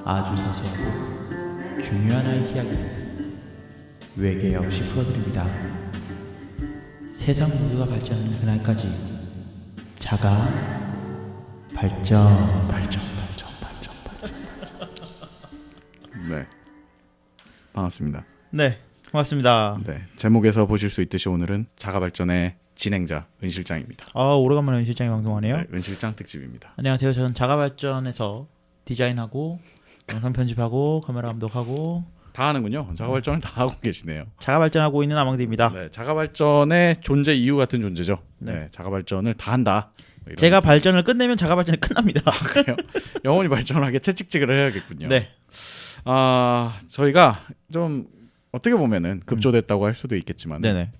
아주 사소하고 중요한 아이 이야기를 외계 없이 풀어드립니다. 세상 모두가 발전하는 그날까지 자가 발전. 네, 반갑습니다. 네, 고맙습니다. 네, 제목에서 보실 수 있듯이 오늘은 자가발전의 진행자 은 실장입니다. 오래간만에 은 실장이 방송하네요. 네, 은 실장 특집입니다. 안녕하세요. 저는 자가발전에서 디자인하고 영상 편집하고 카메라 감독하고 다 하는군요. 자가발전을 다 하고 계시네요. 자가발전하고 있는 아망드입니다. 네, 자가발전의 존재 이유 같은 존재죠. 네. 네, 자가발전을 다 한다. 뭐 이런 제가 발전을 끝내면 자가발전이 끝납니다. 그래요? 영원히 발전하게 채찍질을 해야겠군요. 네. 저희가 좀 어떻게 보면은 급조됐다고 할 수도 있겠지만 네네.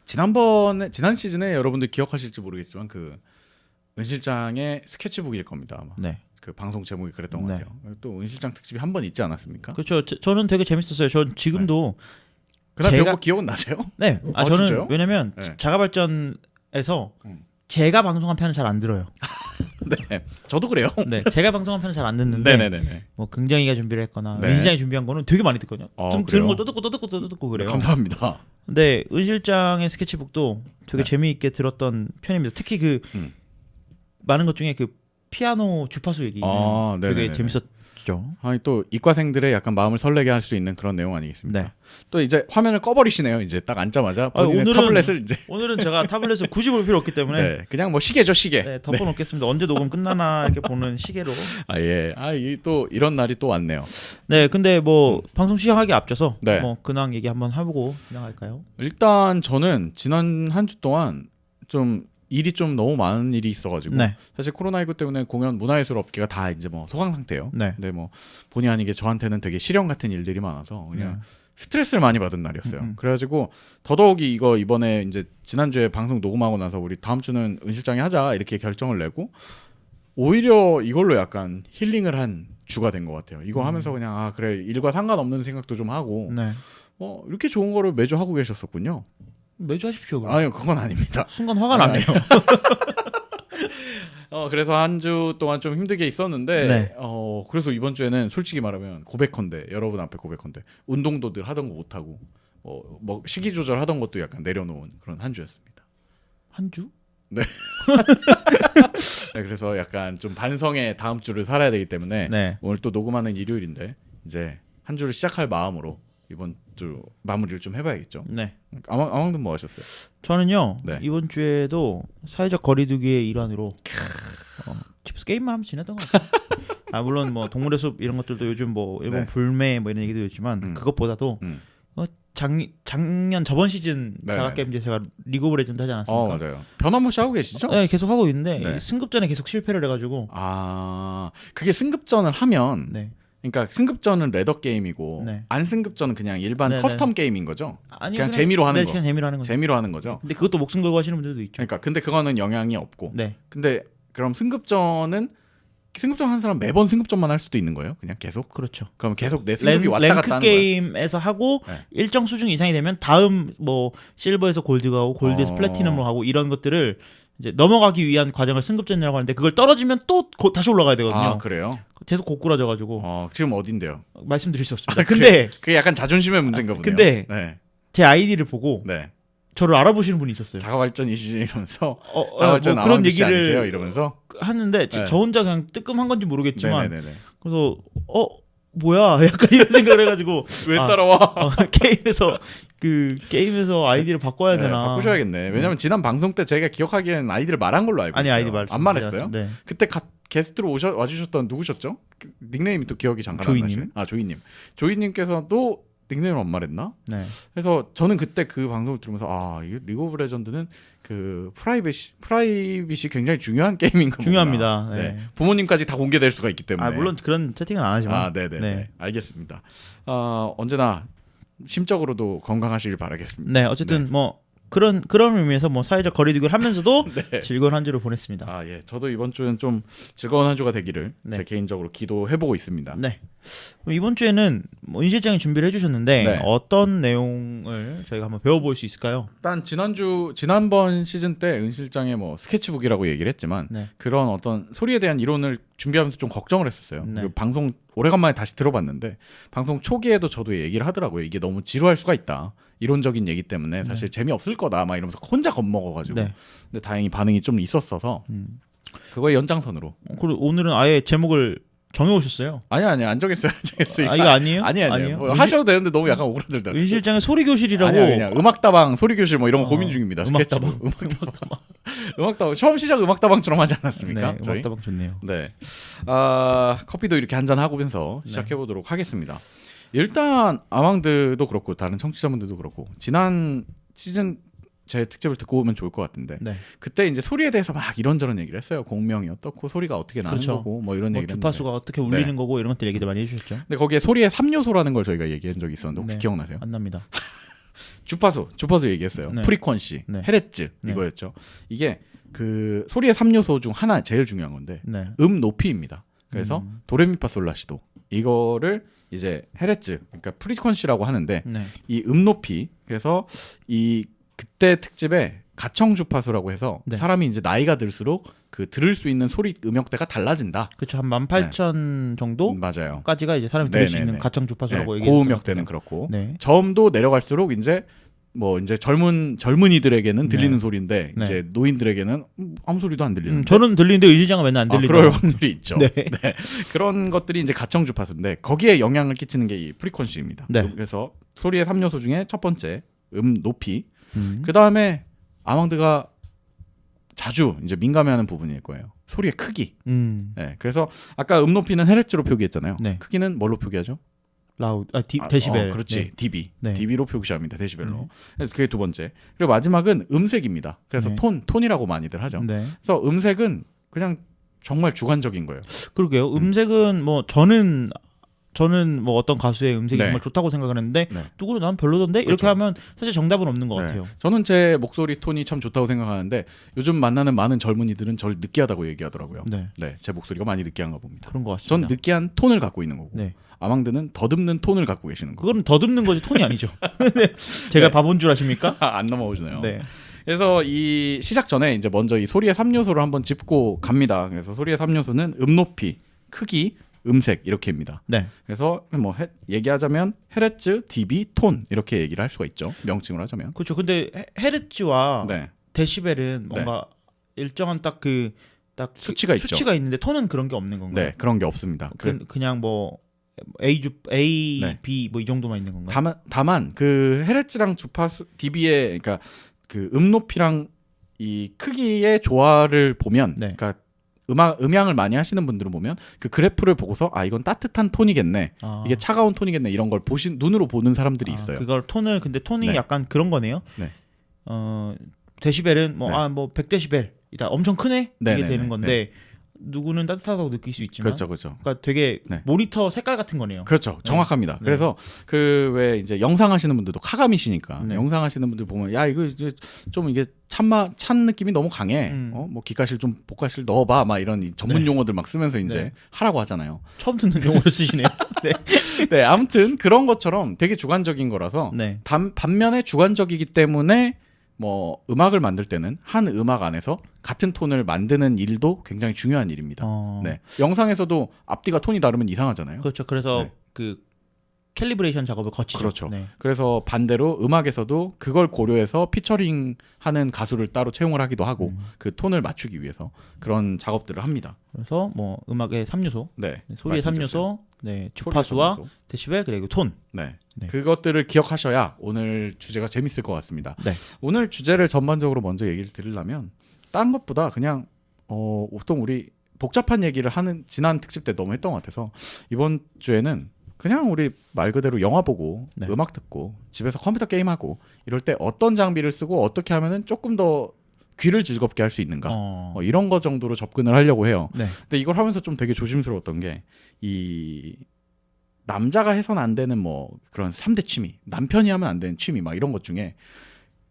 지난 시즌에 여러분들 기억하실지 모르겠지만 그 은 실장의 스케치북일 겁니다. 아마. 네. 그 방송 제목이 그랬던 것 네. 같아요. 또 은 실장 특집이 한 번 있지 않았습니까? 그렇죠. 저는 되게 재밌었어요. 전 지금도 그날 제가- 배우고 기억은 나세요? 네. 진짜요? 저는 왜냐면 네. 자가발전에서 음. 제가 방송한 편은 잘 안 들어요. 네, 저도 그래요. 네. 제가 방송한 편은 잘 안 듣는데 네네네. 뭐 긍정이가 준비를 했거나 네. 은 실장이 준비한 거는 되게 많이 듣거든요. 좀 들은 그래요? 걸 또 듣고 그래요. 감사합니다. 근데 은 실장의 스케치북도 되게 네. 재미있게 들었던 편입니다. 특히 그 음. 많은 것 중에 그 피아노 주파수 얘기 되게 네네네네. 재밌었죠. 아니 또 이과생들의 약간 마음을 설레게 할 수 있는 그런 내용 아니겠습니까? 네. 또 이제 화면을 꺼버리시네요. 이제 딱 앉자마자 본인의 오늘은- 타블렛을 이제 오늘은 제가 타블렛을 굳이 볼 필요 없기 때문에 네, 그냥 뭐 시계죠 시계. 네, 덮어놓겠습니다. 언제 녹음 끝나나 이렇게 보는 시계로. 예. 또 이런 날이 또 왔네요. 네, 근데 뭐 방송 시작하기 앞서서 네. 뭐 근황 얘기 한번 해보고 시작할까요? 일단 저는 지난 한 주 동안 좀 일이 좀 너무 많은 일이 있어가지고 네, 사실 코로나19 때문에 공연 문화예술 업계가 다 이제 뭐 소강 상태예요. 네. 근데 뭐 본의 아니게 저한테는 되게 실형 같은 일들이 많아서 그냥 네. 스트레스를 많이 받은 날이었어요. 음. 그래가지고 더더욱이 이거 이번에 이제 지난주에 방송 녹음하고 나서 우리 다음 주는 은 실장이 하자 이렇게 결정을 내고 오히려 이걸로 약간 힐링을 한 주가 된 것 같아요. 이거 하면서 그냥 그래 일과 상관없는 생각도 좀 하고 네. 이렇게 좋은 거를 매주 하고 계셨었군요. 매주 하십시오. 그럼. 아니요 그건 아닙니다. 순간 화가 나네요. 그래서 한 주 동안 좀 힘들게 있었는데 네. 그래서 이번 주에는 솔직히 말하면 고백컨대 여러분 앞에 고백컨대 운동도 늘 하던 거 못 하고 뭐 식이 조절하던 것도 약간 내려놓은 그런 한 주였습니다. 한 주? 네, 그래서 약간 좀 반성의 다음 주를 살아야 되기 때문에 네. 오늘 또 녹음하는 일요일인데 이제 한 주를 시작할 마음으로 이번 주 마무리를 좀 해봐야겠죠. 네. 아망든 뭐 하셨어요? 저는요 네. 이번 주에도 사회적 거리두기의 일환으로 집에서 게임만 하면서 지냈던 것 같아요. 물론 뭐 동물의 숲 이런 것들도 요즘 뭐 일본 네. 불매 뭐 이런 얘기도 있지만 그것보다도 음. 작년 저번 시즌 네, 자가게임즈 제가 리그 오브 레전드 하지 않았습니까? 맞아요. 변함없이 하고 계시죠? 네, 계속 하고 있는데 네. 승급전에 계속 실패를 해가지고 그게 승급전을 하면 네. 그러니까 승급전은 레더 게임이고 네. 안 승급전은 그냥 일반 네네. 커스텀 게임인 거죠. 아니 그냥 재미로 하는 네, 거. 그냥 재미로 하는 거죠. 재미로 하는 거죠. 근데 그것도 목숨 걸고 하시는 분들도 있죠. 그러니까 근데 그거는 영향이 없고. 네. 근데 그럼 승급전 하는 사람 매번 승급전만 할 수도 있는 거예요? 그냥 계속? 그렇죠. 그럼 계속 내 승급이 왔다 랭크 갔다 하는 거예요? 게임에서 하고 네. 일정 수준 이상이 되면 다음 뭐 실버에서 골드가 하고 골드에서 어. 플래티넘으로 하고 이런 것들을 이제 넘어가기 위한 과정을 승급전이라고 하는데 그걸 떨어지면 또 다시 올라가야 되거든요. 그래요? 계속 고꾸라져가지고 지금 어딘데요? 말씀드릴 수 없습니다. 근데 그게 약간 자존심의 문제인가 보네요. 근데 네. 제 아이디를 보고 네. 저를 알아보시는 분이 있었어요. 자가발전이시지 이러면서 뭐 자가발전 그런 아망드 씨 아니세요? 얘기를 이러면서 하는데 네. 저 혼자 그냥 뜨끔한 건지 모르겠지만 네네네. 그래서 뭐야 약간 이런 생각을 해가지고 왜 아, 따라와? 게임에서 아이디를 바꿔야 네, 되나? 바꾸셔야겠네. 왜냐면 지난 방송 때 저희가 기억하기에는 아이디를 말한 걸로 알고 아니 있어요. 아이디 말 안 말했어요? 네. 그때 게스트로 와주셨던 누구셨죠? 닉네임이 또 기억이 잠깐 안 조이님. 나시네. 조이님. 조이님께서도 닉네임을 안 말했나? 네. 그래서 저는 그때 그 방송을 들으면서 이 리그 오브 레전드는 그 프라이빗이 굉장히 중요한 게임인가 중요합니다. 보구나. 네. 부모님까지 다 공개될 수가 있기 때문에. 물론 그런 채팅은 안 하지만. 네네. 네. 알겠습니다. 언제나 심적으로도 건강하시길 바라겠습니다. 네, 어쨌든 뭐 그런 의미에서 뭐 사회적 거리두기를 하면서도 네. 즐거운 한 주를 보냈습니다. 아, 예. 저도 이번 주는 좀 즐거운 한 주가 되기를 네. 제 개인적으로 기도해보고 있습니다. 네. 그럼 이번 주에는 뭐 인 실장이 준비를 해주셨는데 네. 어떤 내용을 저희가 한번 배워볼 수 있을까요? 일단 지난번 시즌 때 은 실장의 뭐 스케치북이라고 얘기를 했지만 네. 그런 어떤 소리에 대한 이론을 준비하면서 좀 걱정을 했었어요. 네. 그리고 방송 오래간만에 다시 들어봤는데 방송 초기에도 저도 얘기를 하더라고요. 이게 너무 지루할 수가 있다. 이론적인 얘기 때문에 사실 재미없을 거다 막 이러면서 혼자 겁먹어가지고 네. 근데 다행히 반응이 좀 있었어서 그거의 연장선으로 그리고 오늘은 아예 제목을 정해오셨어요. 아니 안 정했어요. 아 이거 아니에요? 아니에요. 뭐 하셔도 되는데 너무 약간 오그라들더라고요. 은 실장의 소리 교실이라고. 아니야 그냥 음악다방 소리교실 뭐 이런 거 고민 중입니다. 음악다방. 스케치북. 음악다방 처음 시작 음악다방처럼 하지 않았습니까? 네, 저희? 음악다방 좋네요. 네. 커피도 이렇게 한잔 하고면서 시작해 보도록 하겠습니다. 일단 아망드도 그렇고 다른 청취자분들도 그렇고 지난 시즌 제 특집을 듣고 오면 좋을 것 같은데 네. 그때 이제 소리에 대해서 막 이런저런 얘기를 했어요. 공명이 어떻고 소리가 어떻게 나는 그렇죠. 거고 뭐 이런 뭐 얘기를 주파수가 어떻게 울리는 거고 이런 것들 얘기들 많이 해주셨죠. 근데 거기에 소리의 3요소라는 걸 저희가 얘기한 적이 있었는데 혹시 네. 기억나세요? 안 납니다. 주파수 얘기했어요. 네. 프리퀀시, 네. 헤르츠 네. 이거였죠. 이게 그 소리의 3요소 중 하나 제일 중요한 건데 네. 높이입니다. 그래서 도레미파솔라시도 이거를 이제 헤르츠 그러니까 프리퀀시라고 하는데 네. 이 높이 그래서 이 그때 특집에 가청 주파수라고 해서 네. 사람이 이제 나이가 들수록 그 들을 수 있는 소리 음역대가 달라진다. 그렇죠. 한 18,000 정도까지가 맞아요. 이제 사람이 들을 수 네네네. 있는 가청 주파수라고 네, 얘기했어요. 고음역대는 그렇고 네. 저음도 내려갈수록 이제 뭐 이제 젊은이들에게는 들리는 네. 소리인데 네. 이제 노인들에게는 아무 소리도 안 들리는데 저는 들리는데 의지장은 맨날 안 들리다. 그럴 확률이 있죠. 네. 그런 것들이 이제 가청 주파수인데 거기에 영향을 끼치는 게 이 프리퀀시입니다. 네. 그래서 소리의 3요소 중에 첫 번째 높이. 음. 그 다음에 아망드가 자주 이제 민감해하는 부분일 거예요. 소리의 크기. 네, 그래서 아까 높이는 헤르츠로 표기했잖아요. 네. 크기는 뭘로 표기하죠? 라우드, 데시벨. 그렇지. 네. dB. 네. dB로 표기합니다. 데시벨로. 그래서 그게 두 번째. 그리고 마지막은 음색입니다. 그래서 네. 톤이라고 많이들 하죠. 네. 그래서 음색은 그냥 정말 주관적인 거예요. 그러게요. 음색은 뭐 저는 뭐 어떤 가수의 음색이 네. 정말 좋다고 생각을 했는데 네. 누구는 난 별로던데 이렇게 그렇죠. 하면 사실 정답은 없는 것 같아요. 저는 제 목소리 톤이 참 좋다고 생각하는데 요즘 만나는 많은 젊은이들은 저를 느끼하다고 얘기하더라고요. 네. 네, 제 목소리가 많이 느끼한가 봅니다. 그런 것 같습니다. 전 느끼한 톤을 갖고 있는 거고 네. 아망드는 더듬는 톤을 갖고 계시는 거고. 그거는 더듬는 거지 톤이 아니죠. 제가 네. 바본 줄 아십니까? 안 넘어오시네요. 네. 그래서 이 시작 전에 이제 먼저 이 소리의 3요소를 한번 짚고 갑니다. 그래서 소리의 3요소는 높이, 크기, 음색 이렇게입니다. 네. 그래서 뭐 얘기하자면 헤르츠, dB, 톤 이렇게 얘기를 할 수가 있죠. 명칭으로 하자면. 그렇죠. 근데 헤르츠와 네. 데시벨은 뭔가 일정한 딱 수치가 있죠. 수치가 있는데 톤은 그런 게 없는 건가요? 네, 그런 게 없습니다. 그냥 뭐 A, 네. B 뭐 이 정도만 있는 건가요? 다만 그 헤르츠랑 주파수 dB의 그러니까 그 높이랑 이 크기의 조화를 보면 네. 그러니까 음향을 많이 하시는 분들은 보면 그 그래프를 보고서 이건 따뜻한 톤이겠네. 이게 차가운 톤이겠네. 이런 걸 눈으로 보는 사람들이 있어요. 그걸 톤을 근데 톤이 네. 약간 그런 거네요. 네. 데시벨은 뭐 네. 뭐 100데시벨 이다 엄청 크네 이게 네네네. 되는 건데 누구는 따뜻하다고 느낄 수 있지만 그렇죠. 그러니까 되게 네. 모니터 색깔 같은 거네요. 그렇죠. 정확합니다. 네. 그래서 그 왜 이제 영상 하시는 분들도 카감이시니까 네. 영상 하시는 분들 보면 야 이거 이제 좀 이게 찬 느낌이 너무 강해. 뭐 기가실 좀 복가실 넣어봐. 막 이런 전문 용어들 막 쓰면서 이제 네. 하라고 하잖아요. 처음 듣는 용어를 쓰시네요. 네. 네, 아무튼 그런 것처럼 되게 주관적인 거라서 네. 반면에 주관적이기 때문에 뭐 음악을 만들 때는 한 음악 안에서 같은 톤을 만드는 일도 굉장히 중요한 일입니다. 네. 영상에서도 앞뒤가 톤이 다르면 이상하잖아요. 그렇죠. 그래서 네. 그 캘리브레이션 작업을 거치죠. 그렇죠. 네. 그래서 반대로 음악에서도 그걸 고려해서 피처링하는 가수를 따로 채용을 하기도 하고 그 톤을 맞추기 위해서 그런 작업들을 합니다. 그래서 뭐 음악의 3요소, 네. 소리의 말씀 3요소, 네, 주파수와 소리 3요소. 데시벨 그리고 톤. 네. 네. 그것들을 기억하셔야 오늘 주제가 재밌을 것 같습니다. 네. 오늘 주제를 전반적으로 먼저 얘기를 드리려면 다른 것보다 그냥 보통 우리 복잡한 얘기를 하는 지난 특집 때 너무 했던 것 같아서 이번 주에는 그냥 우리 말 그대로 영화 보고 네. 음악 듣고 집에서 컴퓨터 게임하고 이럴 때 어떤 장비를 쓰고 어떻게 하면은 조금 더 귀를 즐겁게 할 수 있는가 이런 거 정도로 접근을 하려고 해요. 네. 근데 이걸 하면서 좀 되게 조심스러웠던 게 이 남자가 해서는 안 되는 뭐 그런 3대 취미, 남편이 하면 안 되는 취미 막 이런 것 중에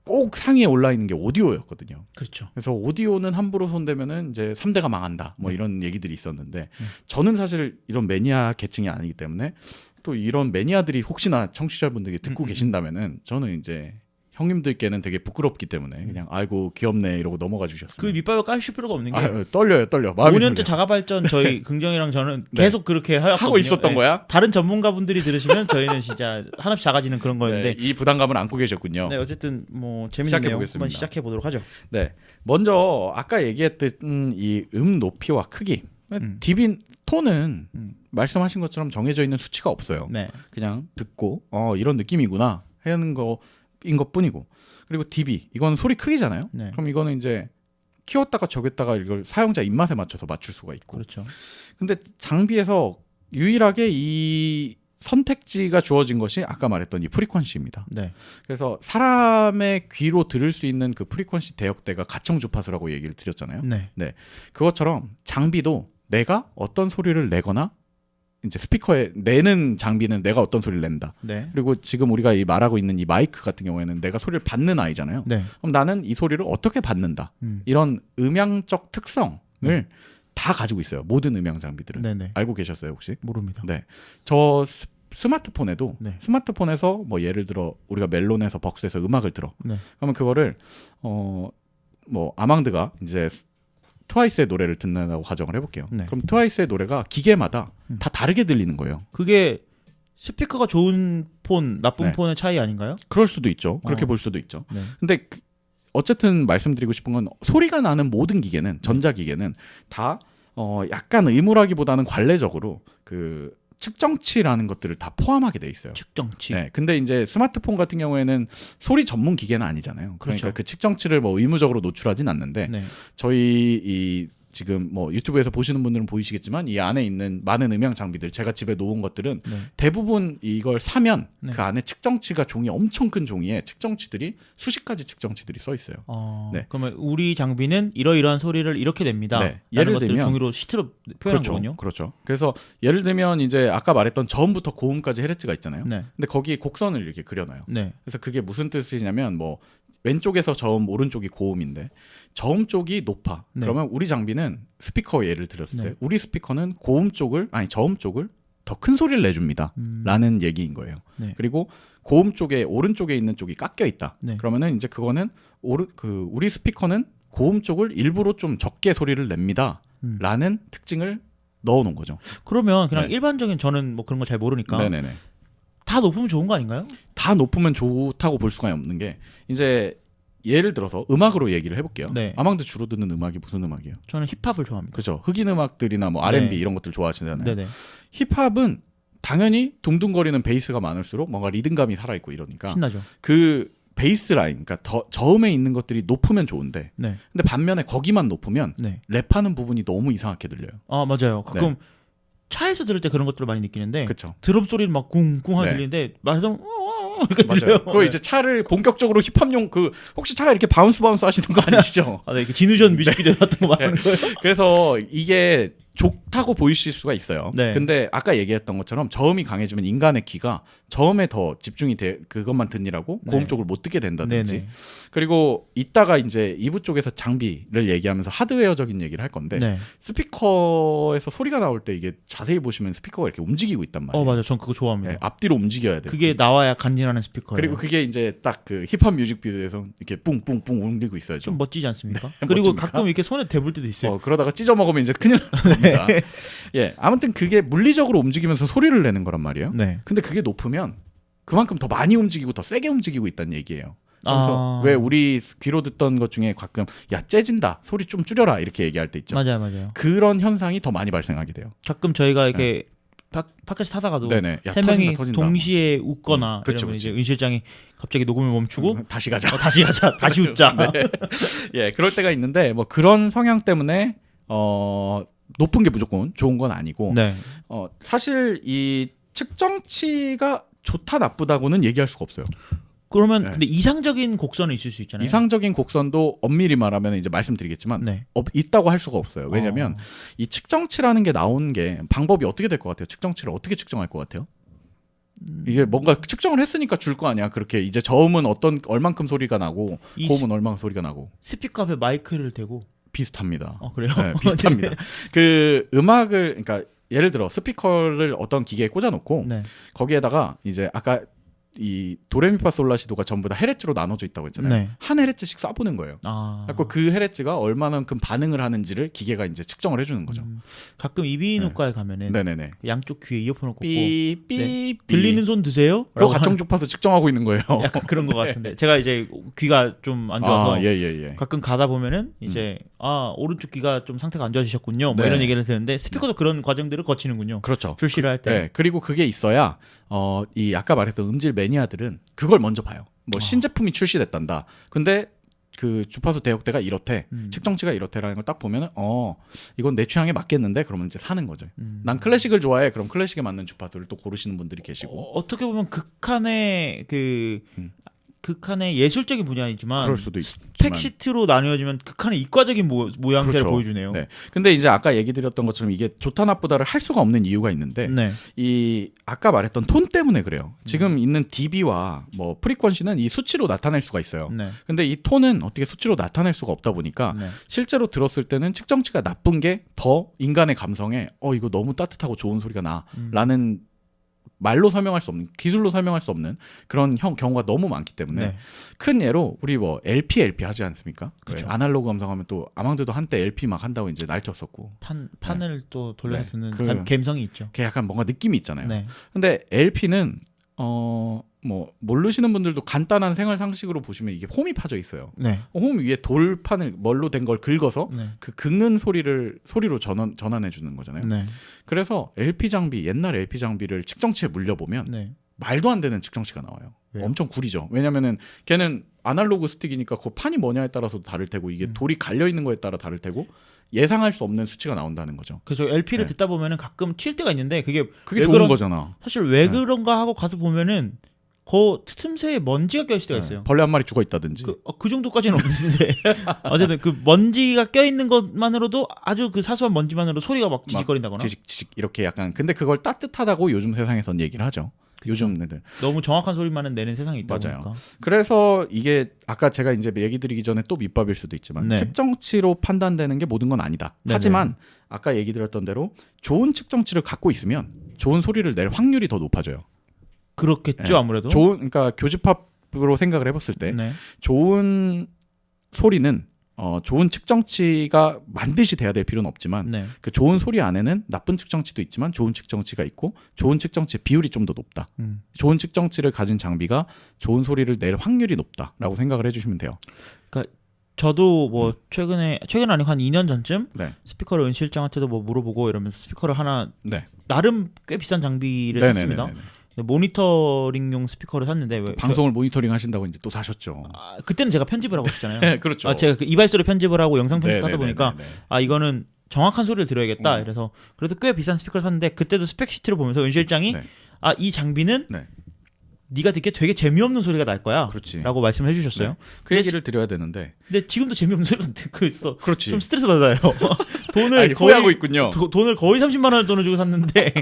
꼭 상위에 올라 있는 게 오디오였거든요. 그렇죠. 그래서 오디오는 함부로 손대면은 이제 3대가 망한다. 뭐 이런 얘기들이 있었는데 저는 사실 이런 매니아 계층이 아니기 때문에 또 이런 매니아들이 혹시나 청취자분들이 듣고 계신다면은 저는 이제 형님들께는 되게 부끄럽기 때문에 그냥 아이고 귀엽네 이러고 넘어가 주셨어요. 그 밑밥을 까실 필요가 없는 게 떨려. 마음이 5년째 떨려. 자가발전 저희 긍정이랑 저는 네. 계속 그렇게 하고 있었던 네. 거야? 다른 전문가분들이 들으시면 저희는 진짜 한없이 작아지는 그런 거였는데 이 부담감을 안고 계셨군요. 네, 어쨌든 뭐 재밌는 시작해 내용 보겠습니다. 한번 시작해 보도록 하죠. 네, 먼저 아까 얘기했던 이 높이와 크기, 디빈 톤은 말씀하신 것처럼 정해져 있는 수치가 없어요. 네. 그냥 듣고 이런 느낌이구나 하는 거인 것뿐이고, 그리고 dB 이건 소리 크기잖아요. 네. 그럼 이거는 이제 키웠다가 적였다가 이걸 사용자 입맛에 맞춰서 맞출 수가 있고. 그렇죠. 근데 장비에서 유일하게 이 선택지가 주어진 것이 아까 말했던 이 프리퀀시입니다. 네. 그래서 사람의 귀로 들을 수 있는 그 프리퀀시 대역대가 가청 주파수라고 얘기를 드렸잖아요. 네. 그것처럼 장비도 내가 어떤 소리를 내거나 이제 스피커에 내는 장비는 내가 어떤 소리를 낸다. 네. 그리고 지금 우리가 이 말하고 있는 이 마이크 같은 경우에는 내가 소리를 받는 아이잖아요. 네. 그럼 나는 이 소리를 어떻게 받는다. 이런 음향적 특성을 다 가지고 있어요. 모든 음향 장비들은. 네네. 알고 계셨어요 혹시? 모릅니다. 네. 저 스마트폰에도 네. 스마트폰에서 뭐 예를 들어 우리가 멜론에서 벅스에서 음악을 들어. 네. 그러면 그거를 뭐 아망드가 이제 트와이스의 노래를 듣는다고 가정을 해볼게요. 네. 그럼 트와이스의 노래가 기계마다 다 다르게 들리는 거예요. 그게 스피커가 좋은 폰, 나쁜 네. 폰의 차이 아닌가요? 그럴 수도 있죠. 그렇게 볼 수도 있죠. 네. 근데 어쨌든 말씀드리고 싶은 건 소리가 나는 모든 기계는 전자기계는 다 약간 의무라기보다는 관례적으로 그 측정치라는 것들을 다 포함하게 돼 있어요. 측정치. 네, 근데 이제 스마트폰 같은 경우에는 소리 전문 기계는 아니잖아요. 그러니까 그렇죠. 그 측정치를 뭐 의무적으로 노출하진 않는데 네. 저희 이 지금 뭐 유튜브에서 보시는 분들은 보이시겠지만 이 안에 있는 많은 음향 장비들 제가 집에 놓은 것들은 네. 대부분 이걸 사면 네. 그 안에 측정치가 종이 엄청 큰 종이에 측정치들이 수십 가지 측정치들이 써 있어요. 네. 그러면 우리 장비는 이러이러한 소리를 이렇게 냅니다. 네. 예를 것들을 들면 종이로 시트로 표현한 거군요. 그렇죠. 그래서 예를 들면 이제 아까 말했던 저음부터 고음까지 헤르츠가 있잖아요. 네. 근데 거기에 곡선을 이렇게 그려놔요. 네. 그래서 그게 무슨 뜻이냐면 뭐 왼쪽에서 저음, 오른쪽이 고음인데 저음 쪽이 높아. 네. 그러면 우리 장비는 스피커 예를 들었을 때 네. 우리 스피커는 저음 쪽을 더 큰 소리를 내줍니다. 라는 얘기인 거예요. 네. 그리고 고음 쪽에 오른쪽에 있는 쪽이 깎여 있다. 네. 그러면은 이제 그거는 우리 스피커는 고음 쪽을 일부러 좀 적게 소리를 냅니다. 라는 특징을 넣어 놓은 거죠. 그러면 그냥 네. 일반적인 저는 뭐 그런 거 잘 모르니까 네네네. 다 높으면 좋은 거 아닌가요? 다 높으면 좋다고 볼 수가 없는 게 이제 예를 들어서 음악으로 얘기를 해볼게요. 네. 아망드 주로 듣는 음악이 무슨 음악이에요? 저는 힙합을 좋아합니다. 그죠? 흑인 음악들이나 뭐 R&B 네. 이런 것들 좋아하시잖아요. 네네. 힙합은 당연히 둥둥거리는 베이스가 많을수록 뭔가 리듬감이 살아있고 이러니까 신나죠. 그 베이스 라인, 그러니까 저음에 있는 것들이 높으면 좋은데 네. 근데 반면에 거기만 높으면 네. 랩하는 부분이 너무 이상하게 들려요. 아 맞아요. 가끔 네. 차에서 들을 때 그런 것들을 많이 느끼는데 그렇죠. 드럼 소리는 막 쿵쿵 하게 네. 들리는데 말해서 이렇게 맞아요. 들려요. 그거 이제 차를 본격적으로 힙합용 혹시 차가 이렇게 바운스 하시는 거 아니시죠? 아, 네, 이렇게 진우전 뮤직비디오 같은 거 말하는 거예요. 그래서 이게 좋다고 보이실 수가 있어요. 네. 근데 아까 얘기했던 것처럼 저음이 강해지면 인간의 귀가 저음에 더 집중이 돼 그것만 듣느라고 네. 고음 쪽을 못 듣게 된다든지. 네네. 그리고 이따가 이제 2부 쪽에서 장비를 얘기하면서 하드웨어적인 얘기를 할 건데 네. 스피커에서 소리가 나올 때 이게 자세히 보시면 스피커가 이렇게 움직이고 있단 말이에요. 맞아. 전 그거 좋아합니다. 네, 앞뒤로 움직여야 돼요. 그게 나와야 간지나는 스피커예요. 그리고 그게 이제 딱 그 힙합 뮤직비디오에서 이렇게 뿡뿡뿡 울리고 있어야죠. 좀 멋지지 않습니까? 그리고 멋집니까? 가끔 이렇게 손에 대볼 때도 있어요. 그러다가 찢어 먹으면 이제 큰일 납니다. 예, 아무튼 그게 물리적으로 움직이면서 소리를 내는 거란 말이에요. 네. 근데 그게 높으면 그만큼 더 많이 움직이고 더 세게 움직이고 있다는 얘기예요. 그래서 아. 왜 우리 귀로 듣던 것 중에 가끔 야 째진다 소리 좀 줄여라 이렇게 얘기할 때 있죠. 맞아요. 그런 현상이 더 많이 발생하게 돼요. 가끔 저희가 이렇게 팟캐스트 하다가도 네네. 야, 세 명이 터진다. 동시에 웃거나 그쵸, 이러면 그쵸. 이제 은 실장이 갑자기 녹음을 멈추고 다시 가자. 다시 가자, 다시 웃자. 네. 예, 그럴 때가 있는데 뭐 그런 성향 때문에 높은 게 무조건 좋은 건 아니고 네. 사실 이 측정치가 좋다 나쁘다고는 얘기할 수가 없어요. 그러면 네. 근데 이상적인 곡선은 있을 수 있잖아요. 이상적인 곡선도 엄밀히 말하면 이제 말씀드리겠지만 네. 있다고 할 수가 없어요. 왜냐하면 이 측정치라는 게 나온 게 방법이 어떻게 될 것 같아요? 측정치를 어떻게 측정할 것 같아요? 이게 뭔가 측정을 했으니까 줄 거 아니야. 그렇게 이제 저음은 얼만큼 소리가 나고 고음은 얼만큼 소리가 나고. 스피커 앞에 마이크를 대고 비슷합니다. 그래요? 네, 비슷합니다. 그 음악을 그러니까 예를 들어 스피커를 어떤 기계에 꽂아놓고 네. 거기에다가 이제 아까 이 도레미파솔라시도가 전부 다 헤르츠로 나눠져 있다고 했잖아요. 네. 한 헤르츠씩 쏴보는 거예요. 그래서 그 헤르츠가 얼마만큼 반응을 하는지를 기계가 이제 측정을 해주는 거죠. 가끔 이비인후과에 가면은 네네네. 양쪽 귀에 이어폰을 꽂고 삐삐 들리는 손 드세요? 그거 가청 주파수 측정하고 있는 거예요. 약간 그런 것 같은데 제가 이제 귀가 좀 안 좋아서 예. 가끔 가다 보면은 이제 오른쪽 귀가 좀 상태가 안 좋아지셨군요. 뭐 네. 이런 얘기를 듣는데 스피커도 그런 과정들을 거치는군요. 그렇죠. 출시를 할 때. 네. 그리고 그게 있어야 이 아까 말했던 음질 매니아들은 그걸 먼저 봐요. 뭐 신제품이 출시됐단다. 근데 그 주파수 대역대가 이렇대, 측정치가 이렇대라는 걸 딱 보면은 이건 내 취향에 맞겠는데 그러면 이제 사는 거죠. 난 클래식을 좋아해. 그럼 클래식에 맞는 주파수를 또 고르시는 분들이 계시고. 어떻게 보면 극한의 예술적인 분야이지만 그럴 수도 있지만 스펙시트로 나뉘어지면 극한의 이과적인 모양새를 그렇죠. 보여주네요. 네. 근데 이제 아까 얘기 드렸던 것처럼 이게 좋다 나쁘다를 할 수가 없는 이유가 있는데 네. 이 아까 말했던 톤 때문에 그래요. 지금 있는 dB와 뭐 프리퀀시는 이 수치로 나타낼 수가 있어요. 네. 근데 이 톤은 어떻게 수치로 나타낼 수가 없다 보니까 네. 실제로 들었을 때는 측정치가 나쁜 게 더 인간의 감성에 이거 너무 따뜻하고 좋은 소리가 나라는 말로 설명할 수 없는, 기술로 설명할 수 없는 그런 경우가 너무 많기 때문에 네. 큰 예로 우리 뭐 LP 하지 않습니까? 그렇죠. 아날로그 감성하면 또 아망드도 한때 LP 막 한다고 이제 날쳤었고 판을 또 돌려서 네. 듣는 감성이 있죠. 그게 약간 뭔가 느낌이 있잖아요. 네. 근데 LP는 뭐 모르시는 분들도 간단한 생활 상식으로 보시면 이게 홈이 파져 있어요. 네. 홈 위에 돌판을 뭘로 된 걸 긁어서 네. 그 긁는 소리로 전환해 주는 거잖아요. 네. 그래서 LP 장비, 옛날 LP 장비를 측정치에 물려보면 네. 말도 안 되는 측정치가 나와요. 왜요? 엄청 구리죠. 왜냐면은 걔는 아날로그 스틱이니까 그 판이 뭐냐에 따라서 다를 테고 이게 돌이 갈려 있는 거에 따라 다를 테고 예상할 수 없는 수치가 나온다는 거죠. 그래서 LP를 네. 듣다 보면은 가끔 튈 때가 있는데 그게 그게 좋은 거잖아. 사실 왜 네. 그런가 하고 가서 보면은 그 틈새에 먼지가 껴있을 때가 있어요. 벌레 한 마리 죽어 있다든지. 그 정도까지는 없는데 어쨌든 그 먼지가 껴있는 것만으로도 아주 그 사소한 먼지만으로 소리가 막 지직거린다거나 지직 이렇게 약간 근데 그걸 따뜻하다고 요즘 세상에선 얘기를 하죠. 요즘 애들 너무 정확한 소리만은 내는 세상이 있다 맞아요. 보니까. 그래서 이게 아까 제가 이제 얘기 드리기 전에 또 밑밥일 수도 있지만 네. 측정치로 판단되는 게 모든 건 아니다. 네네. 하지만 아까 얘기 드렸던 대로 좋은 측정치를 갖고 있으면 좋은 소리를 낼 확률이 더 높아져요. 그렇겠죠. 네. 아무래도. 그러니까 교집합으로 생각을 해봤을 때 네. 좋은 소리는 좋은 측정치가 반드시 돼야 될 필요는 없지만 네. 그 좋은 소리 안에는 나쁜 측정치도 있지만 좋은 측정치가 있고 좋은 측정치의 비율이 좀 더 높다. 좋은 측정치를 가진 장비가 좋은 소리를 낼 확률이 높다라고 생각을 해주시면 돼요. 그러니까 저도 뭐 최근 아니고 한 2년 전쯤 네. 스피커를 은 실장한테도 뭐 물어보고 이러면서 스피커를 하나 네. 나름 꽤 비싼 장비를 샀습니다. 모니터링용 스피커를 샀는데 방송을 모니터링 하신다고 이제 또 사셨죠. 그때는 제가 편집을 하고 있었잖아요. 네, 그렇죠. 제가 그 이발소로 편집을 하고 영상 편집하다 보니까 네네네네. 이거는 정확한 소리를 들어야겠다. 그래서 그래도 꽤 비싼 스피커를 샀는데 그때도 스펙 시트를 보면서 은 실장이 네. 이 장비는 네. 네가 듣기에 되게 재미없는 소리가 날 거야. 그렇지. 라고 말씀해 주셨어요. 네. 그 얘기를 드려야 되는데. 근데 지금도 재미없는 소리가 듣고 있어. 그렇지. 좀 스트레스 받아요. 돈을 후회하고 있군요. 돈을 거의 30만 원 돈을 주고 샀는데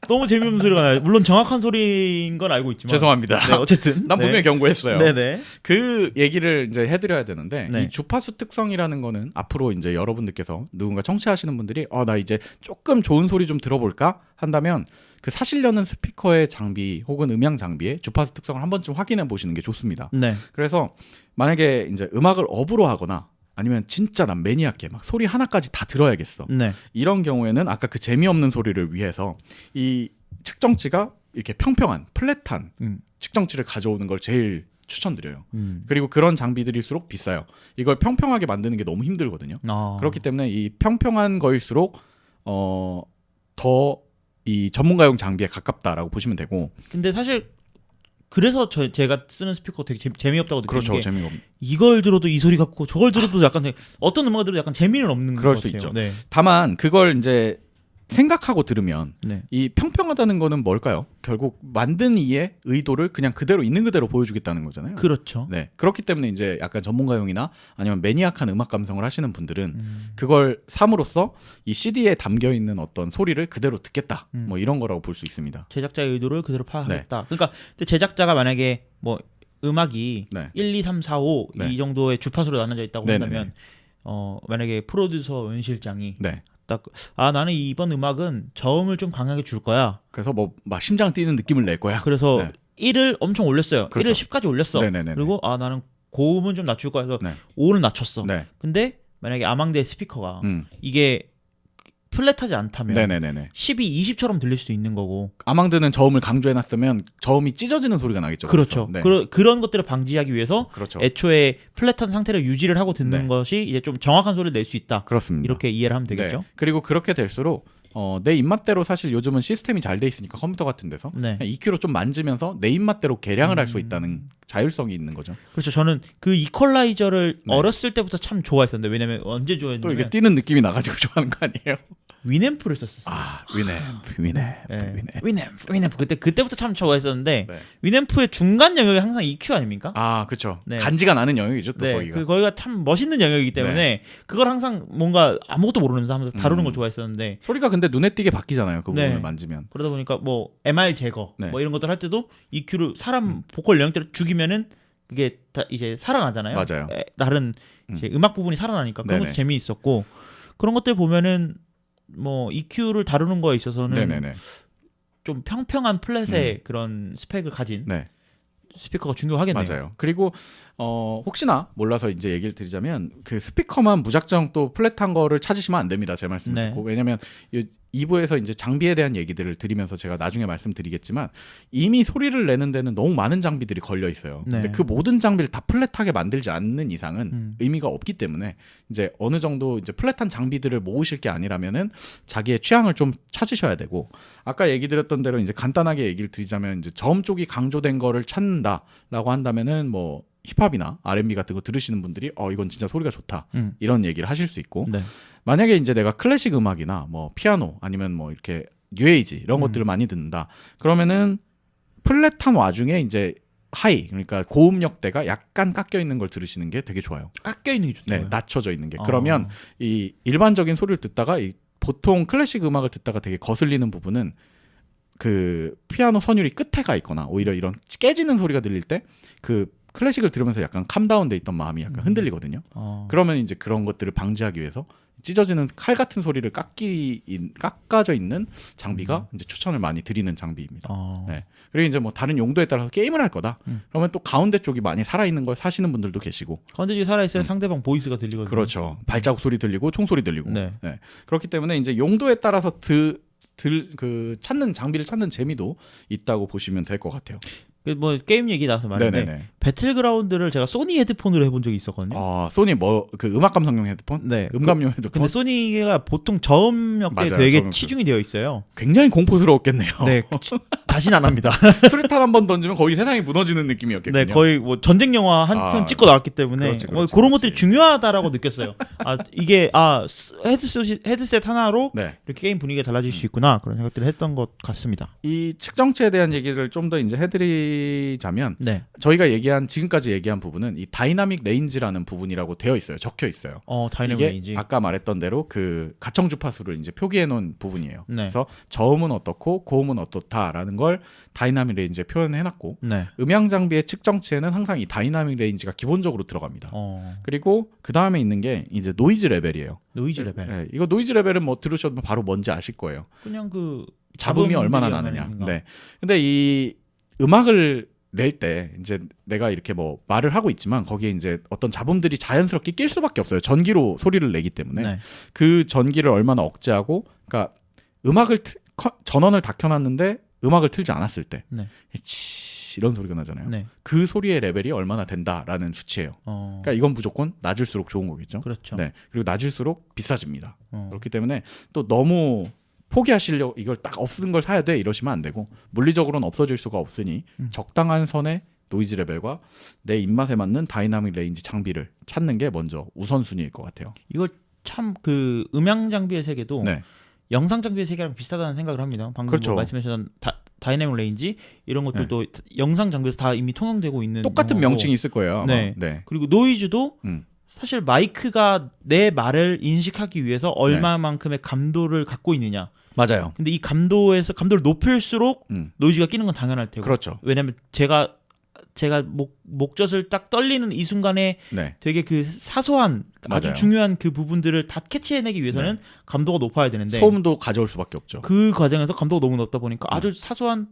너무 재미없는 소리가 나요. 물론 정확한 소리인 건 알고 있지만. 죄송합니다. 네, 어쨌든 난 분명히 경고했어요. 네네. 그 얘기를 이제 해드려야 되는데 네. 이 주파수 특성이라는 거는 앞으로 이제 여러분들께서 누군가 청취하시는 분들이 나 이제 조금 좋은 소리 좀 들어볼까 한다면 그 사시려는 스피커의 장비 혹은 음향 장비의 주파수 특성을 한 번쯤 확인해 보시는 게 좋습니다. 네. 그래서 만약에 이제 음악을 업으로 하거나 아니면 진짜 난 매니악해 막 소리 하나까지 다 들어야겠어. 네. 이런 경우에는 아까 그 재미없는 소리를 위해서 이 측정치가 이렇게 평평한 플랫한 측정치를 가져오는 걸 제일 추천드려요. 그리고 그런 장비들일수록 비싸요. 이걸 평평하게 만드는 게 너무 힘들거든요. 그렇기 때문에 이 평평한 거일수록 더 이 전문가용 장비에 가깝다라고 보시면 되고. 근데 사실 그래서 제가 쓰는 스피커 되게 재미없다고 느끼는 그렇죠. 게 재미가 이걸 들어도 이 소리 같고 저걸 들어도 약간 어떤 음악을 들어도 약간 재미는 없는 그럴 것 수 같아요. 있죠. 네. 다만 그걸 이제 생각하고 들으면 네. 이 평평하다는 거는 뭘까요? 결국 만든 이의 의도를 그냥 그대로 있는 그대로 보여주겠다는 거잖아요. 그렇죠. 네, 그렇기 때문에 이제 약간 전문가용이나 아니면 매니악한 음악 감성을 하시는 분들은 그걸 삼으로써 이 CD에 담겨 있는 어떤 소리를 그대로 듣겠다, 뭐 이런 거라고 볼 수 있습니다. 제작자의 의도를 그대로 파악하겠다. 그러니까 제작자가 만약에 뭐 음악이 네. 1, 2, 3, 4, 5 네. 이 정도의 주파수로 나눠져 있다고 네네네. 한다면 만약에 프로듀서 은 실장이 네. 딱 나는 이번 음악은 저음을 좀 강하게 줄 거야. 그래서 뭐 막 심장 뛰는 느낌을 낼 거야. 그래서 네. 1을 엄청 올렸어요. 그렇죠. 1을 10까지 올렸어. 네네네네. 그리고 나는 고음은 좀 낮출 거야 해서 네. 5는 낮췄어. 네. 근데 만약에 아망드의 스피커가 이게 플랫하지 않다면 네네네네. 12, 20처럼 들릴 수도 있는 거고. 아망드는 저음을 강조해놨으면 저음이 찢어지는 소리가 나겠죠. 그렇죠. 네. 그런 것들을 방지하기 위해서 그렇죠. 애초에 플랫한 상태를 유지를 하고 듣는 네. 것이 이제 좀 정확한 소리를 낼 수 있다. 그렇습니다. 이렇게 이해를 하면 되겠죠. 네. 그리고 그렇게 될수록 내 입맛대로 사실 요즘은 시스템이 잘 돼 있으니까 컴퓨터 같은 데서 네. 그냥 EQ로 좀 만지면서 내 입맛대로 개량을 할 수 있다는 자율성이 있는 거죠. 그렇죠. 저는 그 이퀄라이저를 네. 어렸을 때부터 참 좋아했었는데 왜냐면 언제 또 좋아했냐면 이게 뛰는 느낌이 나가지고 좋아하는 거 아니에요? 위앰프를 썼었어요. 위앰프. 그때부터 참 좋아했었는데 네. 위앰프의 중간 영역이 항상 EQ 아닙니까? 아, 그렇죠. 네. 간지가 나는 영역이죠, 또 네, 거기가. 거기가 참 멋있는 영역이기 때문에 그걸 항상 뭔가 아무것도 모르면서 하면서 다루는 걸 좋아했었는데 소리가 근데 눈에 띄게 바뀌잖아요. 그 부분을 네. 만지면. 그러다 보니까 뭐 MR 제거 네. 뭐 이런 것들 할 때도 EQ를 사람 보컬 영역대로 죽이면은 그게 다 이제 살아나잖아요. 맞아요. 다른 이제 음악 부분이 살아나니까 그런 네네. 것도 재미있었고 그런 것들 보면은 뭐 EQ를 다루는 거에 있어서는 네네네. 좀 평평한 플랫의 그런 스펙을 가진 네. 스피커가 중요하겠네요. 맞아요. 그리고 혹시나 몰라서 이제 얘기를 드리자면 그 스피커만 무작정 또 플랫한 거를 찾으시면 안 됩니다. 제 말씀 네. 듣고. 왜냐면 2부에서 이제 장비에 대한 얘기들을 드리면서 제가 나중에 말씀드리겠지만 이미 소리를 내는 데는 너무 많은 장비들이 걸려 있어요. 네. 근데 그 모든 장비를 다 플랫하게 만들지 않는 이상은 의미가 없기 때문에 이제 어느 정도 이제 플랫한 장비들을 모으실 게 아니라면은 자기의 취향을 좀 찾으셔야 되고 아까 얘기 드렸던 대로 이제 간단하게 얘기를 드리자면 이제 저음 쪽이 강조된 거를 찾는다라고 한다면은 뭐 힙합이나 R&B 같은 거 들으시는 분들이 이건 진짜 소리가 좋다 이런 얘기를 하실 수 있고 네. 만약에 이제 내가 클래식 음악이나 뭐 피아노 아니면 뭐 이렇게 뉴에이지 이런 것들을 많이 듣는다 그러면은 플랫한 와중에 이제 하이 그러니까 고음역대가 약간 깎여 있는 걸 들으시는 게 되게 좋아요. 깎여 있는 게 좋다고요? 네, 낮춰져 있는 게. 그러면 이 일반적인 소리를 듣다가 보통 클래식 음악을 듣다가 되게 거슬리는 부분은 그 피아노 선율이 끝에 가 있거나 오히려 이런 깨지는 소리가 들릴 때 그 클래식을 들으면서 약간 캄다운돼 있던 마음이 약간 흔들리거든요. 그러면 이제 그런 것들을 방지하기 위해서 찢어지는 칼 같은 소리를 깎아져 있는 장비가 이제 추천을 많이 드리는 장비입니다. 네. 그리고 이제 뭐 다른 용도에 따라서 게임을 할 거다. 그러면 또 가운데 쪽이 많이 살아 있는 걸 사시는 분들도 계시고. 가운데 쪽이 살아 있어야 상대방 보이스가 들리거든요. 그렇죠. 발자국 소리 들리고 총 소리 들리고. 네. 네. 그렇기 때문에 이제 용도에 따라서 찾는 장비를 찾는 재미도 있다고 보시면 될 것 같아요. 뭐 게임 얘기 나서 말인데 네네네. 배틀그라운드를 제가 소니 헤드폰으로 해본 적이 있었거든요. 소니 그 음악 감상용 헤드폰? 네. 음감용 헤드폰? 근데 소니가 보통 저음역대에 맞아요, 되게 저음역대. 치중이 되어 있어요. 굉장히 공포스러웠겠네요. 네. 다시는 안 합니다. 수류탄 한 번 던지면 거의 세상이 무너지는 느낌이었겠군요. 네, 거의 뭐 전쟁 영화 한 편 찍고 나왔기 때문에 그렇지, 뭐 그렇지, 그런 그렇지. 것들이 중요하다라고 느꼈어요. 이게 헤드셋 하나로 네. 이렇게 게임 분위기가 달라질 수 있구나 그런 생각들을 했던 것 같습니다. 이 측정치에 대한 얘기를 좀 더 이제 해드리자면 네. 저희가 지금까지 얘기한 부분은 이 다이나믹 레인지라는 부분이라고 되어 있어요. 적혀 있어요. 다이내믹 이게 레인지. 아까 말했던 대로 그 가청 주파수를 이제 표기해 놓은 부분이에요. 네. 그래서 저음은 어떻고 고음은 어떻다라는 걸 다이나믹 레인지에 표현해 놨고 네. 음향 장비의 측정치에는 항상 이 다이나믹 레인지가 기본적으로 들어갑니다. 그리고 그 다음에 있는 게 이제 노이즈 레벨이에요. 노이즈 레벨. 네, 이거 노이즈 레벨은 뭐 들으셔도 바로 뭔지 아실 거예요. 그냥 그 잡음이 얼마나 나느냐. 네. 근데 이 음악을 낼 때 이제 내가 이렇게 뭐 말을 하고 있지만 거기에 이제 어떤 잡음들이 자연스럽게 낄 수밖에 없어요. 전기로 소리를 내기 때문에 네. 그 전기를 얼마나 억제하고, 그러니까 전원을 다 켜놨는데 음악을 틀지 않았을 때 네. 이런 소리가 나잖아요. 네. 그 소리의 레벨이 얼마나 된다라는 수치예요. 그러니까 이건 무조건 낮을수록 좋은 거겠죠. 그렇죠. 네. 그리고 낮을수록 비싸집니다. 어. 그렇기 때문에 또 너무 포기하시려고 이걸 딱 없는 걸 사야 돼 이러시면 안 되고, 물리적으로는 없어질 수가 없으니 적당한 선의 노이즈 레벨과 내 입맛에 맞는 다이나믹 레인지 장비를 찾는 게 먼저 우선순위일 것 같아요. 이걸 참 그 음향 장비의 세계도 네. 영상 장비의 세계랑 비슷하다는 생각을 합니다. 방금 그렇죠. 뭐 말씀하셨던 다이내믹 레인지 이런 것들도 영상 장비에서 다 이미 통용되고 있는 똑같은 용어고. 명칭이 있을 거예요. 아마. 네. 네. 그리고 노이즈도 사실 마이크가 내 말을 인식하기 위해서 얼마만큼의 감도를 갖고 있느냐. 맞아요. 근데 이 감도를 높일수록 노이즈가 끼는 건 당연할 테고. 그렇죠. 왜냐면 제가 목젖을 딱 떨리는 이 순간에 네. 되게 그 사소한 아주 맞아요. 중요한 그 부분들을 다 캐치해내기 위해서는 감도가 높아야 되는데 소음도 가져올 수밖에 없죠. 그 과정에서 감도가 너무 높다 보니까 아주 사소한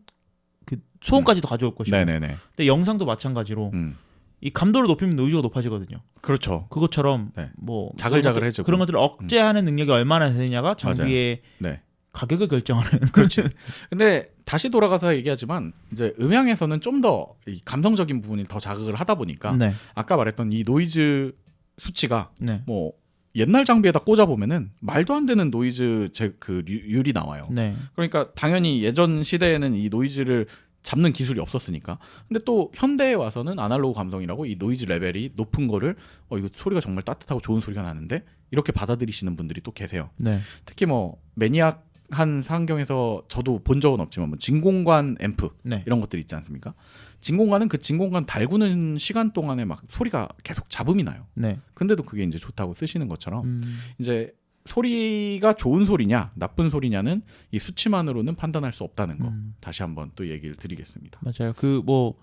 그 소음까지도 가져올 것이고. 네네네. 근데 영상도 마찬가지로 이 감도를 높이면 노이즈가 높아지거든요. 그렇죠. 그것처럼 네. 뭐 자글자글해지고. 그런 것들을 억제하는 능력이 얼마나 되느냐가 장비의 네. 가격을 결정하는. 그렇지. 근데 다시 돌아가서 얘기하지만 이제 음향에서는 좀 더 이 감성적인 부분이 더 자극을 하다 보니까 네. 아까 말했던 이 노이즈 수치가 네. 뭐 옛날 장비에다 꽂아 보면은 말도 안 되는 노이즈 율이 나와요. 네. 그러니까 당연히 예전 시대에는 이 노이즈를 잡는 기술이 없었으니까. 근데 또 현대에 와서는 아날로그 감성이라고 이 노이즈 레벨이 높은 거를 이거 소리가 정말 따뜻하고 좋은 소리가 나는데 이렇게 받아들이시는 분들이 또 계세요. 네. 특히 뭐 매니악한 환경에서 저도 본 적은 없지만 뭐 진공관 앰프 네. 이런 것들 있지 않습니까? 진공관은 그 진공관 달구는 시간 동안에 막 소리가 계속 잡음이 나요. 네. 근데도 그게 이제 좋다고 쓰시는 것처럼 이제 소리가 좋은 소리냐 나쁜 소리냐는 이 수치만으로는 판단할 수 없다는 거 다시 한번 또 얘기를 드리겠습니다. 맞아요. 그 뭐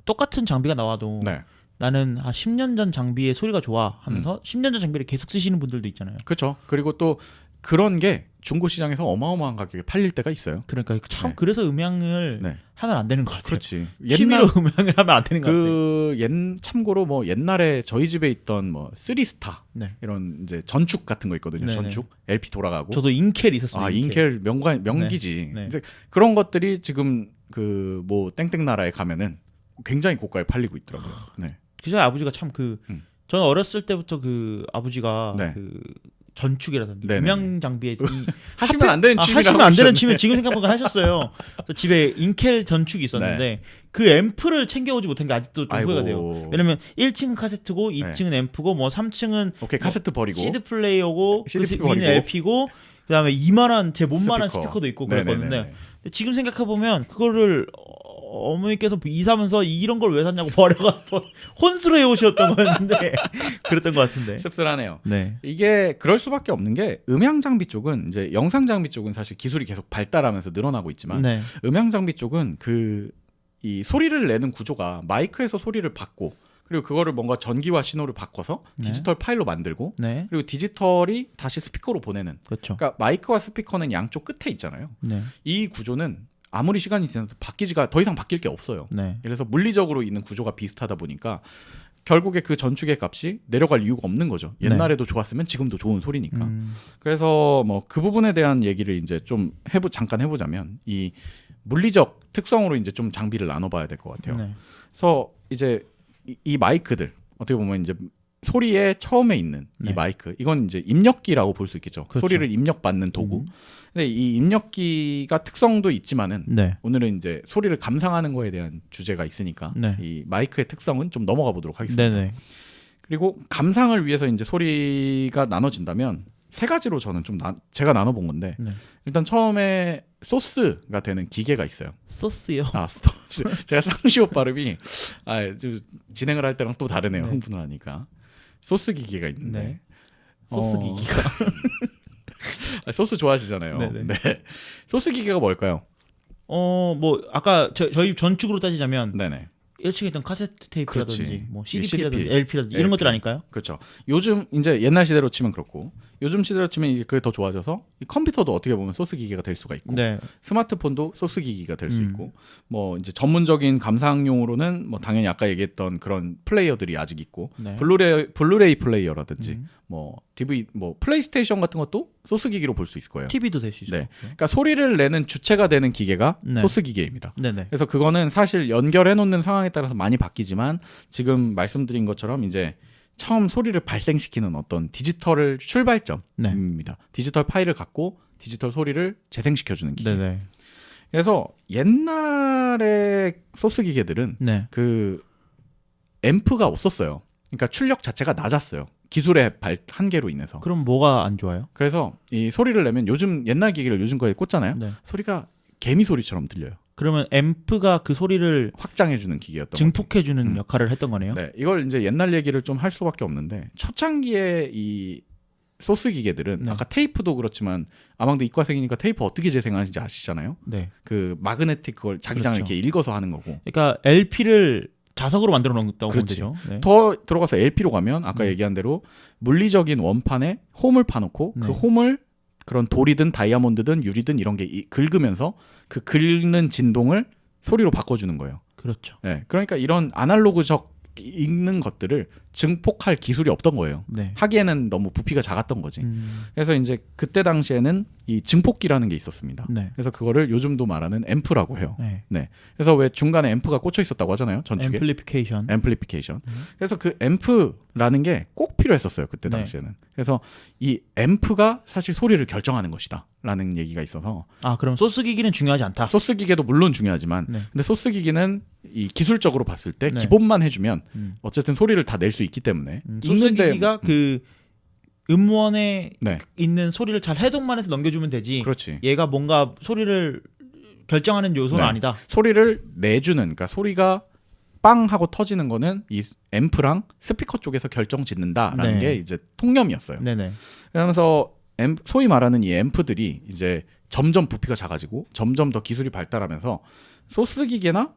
똑같은 장비가 나와도 네, 나는 10년 전 장비의 소리가 좋아 하면서 10년 전 장비를 계속 쓰시는 분들도 있잖아요. 그렇죠. 그리고 또 그런 게 중고 시장에서 어마어마한 가격에 팔릴 때가 있어요. 그러니까 참 네. 그래서 음향을 네. 하면 안 되는 것 같아요. 그렇지. 취미로 음향을 하면 안 되는 것 같아요. 참고로 뭐 옛날에 저희 집에 있던 뭐 3스타 네. 이런 이제 전축 같은 거 있거든요. 네네. 전축 LP 돌아가고. 저도 인켈 있었어요. 아 인켈 명기지. 네. 이제 그런 것들이 지금 그 뭐 땡땡 나라에 가면은 굉장히 고가에 팔리고 있더라고요. 네. 저희 아버지가 참 저는 어렸을 때부터 그 아버지가 네. 그 전축이라든지 네네. 음향 장비에 하시면 안 되는 취미라고 하시면 안 되는 하셨네. 취미 지금 생각해보니까 하셨어요. 저 집에 인켈 전축이 있었는데 그 앰프를 챙겨오지 못한 게 아직도 좀 후회가 돼요. 왜냐면 1층은 카세트고 2층은 앰프고 뭐 3층은 오케이 카세트 버리고 CD 플레이어고 CD 그 버리고. 위는 LP고 그다음에 이만한 제 몸만한 스피커. 스피커도 있고 네네네네. 그랬거든요. 근데 지금 생각해 보면 그거를 어머니께서 이사면서 이런 걸 왜 샀냐고 버려가지고 혼수로 해오셨던 거였는데 그랬던 것 같은데. 씁쓸하네요. 네. 이게 그럴 수밖에 없는 게 음향 장비 쪽은 이제 영상 장비 쪽은 사실 기술이 계속 발달하면서 늘어나고 있지만 네. 음향 장비 쪽은 이 소리를 내는 구조가 마이크에서 소리를 받고 그리고 그거를 뭔가 전기와 신호를 바꿔서 네. 디지털 파일로 만들고 네. 그리고 디지털이 다시 스피커로 보내는. 그렇죠. 그러니까 마이크와 스피커는 양쪽 끝에 있잖아요. 네. 이 구조는 아무리 시간이 지나도 더 이상 바뀔 게 없어요. 네. 그래서 물리적으로 있는 구조가 비슷하다 보니까 결국에 그 전축의 값이 내려갈 이유가 없는 거죠. 옛날에도 좋았으면 지금도 좋은 소리니까. 그래서 뭐 그 부분에 대한 얘기를 이제 좀 잠깐 해보자면 이 물리적 특성으로 이제 좀 장비를 나눠봐야 될 것 같아요. 네. 그래서 이제 이 마이크들 어떻게 보면 이제 소리의 처음에 있는 네. 이 마이크 이건 이제 입력기라고 볼 수 있겠죠. 그렇죠. 소리를 입력받는 도구. 근데 이 입력기가 특성도 있지만은 네. 오늘은 이제 소리를 감상하는 거에 대한 주제가 있으니까 네. 이 마이크의 특성은 좀 넘어가 보도록 하겠습니다. 네네. 그리고 감상을 위해서 이제 소리가 나눠진다면 세 가지로 저는 제가 나눠본 건데 네. 일단 처음에 소스가 되는 기계가 있어요. 소스요. 소스. 제가 쌍시옷 발음이 좀 진행을 할 때랑 또 다르네요. 네. 흥분을 하니까. 소스 기계가 있는데 네. 소스 기기가. 소스 좋아하시잖아요. 네네. 네. 소스 기계가 뭘까요? 뭐 아까 저희 전축으로 따지자면 네네. 1층에 있던 카세트 테이프라든지 그렇지. 뭐 CDP라든지 CDP, LP라든지 이런 것들 아닐까요? 그렇죠. 요즘 이제 옛날 시대로 치면 그렇고 요즘 시대로 치면 이게 그게 더 좋아져서 이 컴퓨터도 어떻게 보면 소스 기계가 될 수가 있고 네. 스마트폰도 소스 기기가 될 수 있고 뭐 이제 전문적인 감상용으로는 뭐 당연히 아까 얘기했던 그런 플레이어들이 아직 있고 네. 블루레이 플레이어라든지 뭐 DVD 뭐 플레이스테이션 같은 것도 소스 기기로 볼 수 있을 거예요. TV도 될 수 있어요. 네. 그러니까 소리를 내는 주체가 되는 기계가 네. 소스 기계입니다. 네네. 그래서 그거는 사실 연결해 놓는 상황에 따라서 많이 바뀌지만 지금 말씀드린 것처럼 이제 처음 소리를 발생시키는 어떤 디지털 출발점입니다. 디지털 파일을 갖고 디지털 소리를 재생시켜주는 기계. 네네. 그래서 옛날에 소스 기계들은 네. 그 앰프가 없었어요. 그러니까 출력 자체가 낮았어요. 기술의 한계로 인해서. 그럼 뭐가 안 좋아요? 그래서 이 소리를 내면 옛날 기계를 요즘 거에 꽂잖아요. 네. 소리가 개미 소리처럼 들려요. 그러면 앰프가 그 소리를 확장해주는 기계였던 증폭해주는 역할을 했던 거네요. 네, 이걸 이제 옛날 얘기를 좀 할 수밖에 없는데 초창기에 이 소스 기계들은 네. 아까 테이프도 그렇지만 아망도 이과생이니까 테이프 어떻게 재생하는지 아시잖아요. 네. 그 마그네틱 그걸 자기장을 그렇죠. 이렇게 읽어서 하는 거고. 그러니까 LP를 자석으로 만들어 놓았다고 보면 그렇지. 되죠. 네. 더 들어가서 LP로 가면 아까 얘기한 대로 물리적인 원판에 홈을 파놓고 네. 그 홈을 그런 돌이든 다이아몬드든 유리든 이런 게 긁으면서 그 긁는 진동을 소리로 바꿔주는 거예요. 그렇죠. 네, 그러니까 이런 아날로그적 읽는 것들을 증폭할 기술이 없던 거예요. 네. 하기에는 너무 부피가 작았던 거지. 그래서 이제 그때 당시에는 이 증폭기라는 게 있었습니다. 네. 그래서 그거를 요즘도 말하는 앰프라고 해요. 네. 네. 그래서 왜 중간에 앰프가 꽂혀 있었다고 하잖아요. 전축에. 앰플리피케이션. 그래서 그 앰프라는 게 꼭 필요했었어요. 그때 네. 당시에는. 그래서 이 앰프가 사실 소리를 결정하는 것이다. 라는 얘기가 있어서 그럼 소스 기기는 중요하지 않다. 소스 기계도 물론 중요하지만 네. 근데 소스 기기는 이 기술적으로 봤을 때 네. 기본만 해주면 어쨌든 소리를 다 낼 수 있기 때문에 소스 기기가 그 음원에 네. 있는 소리를 잘 해동만 해서 넘겨주면 되지. 그렇지. 얘가 뭔가 소리를 결정하는 요소는 네. 아니다. 소리를 내주는 그러니까 소리가 빵 하고 터지는 거는 이 앰프랑 스피커 쪽에서 결정짓는다라는 네. 게 이제 통념이었어요. 네네. 그러면서 소위 말하는 이 앰프들이 이제 점점 부피가 작아지고 점점 더 기술이 발달하면서 소스 기계나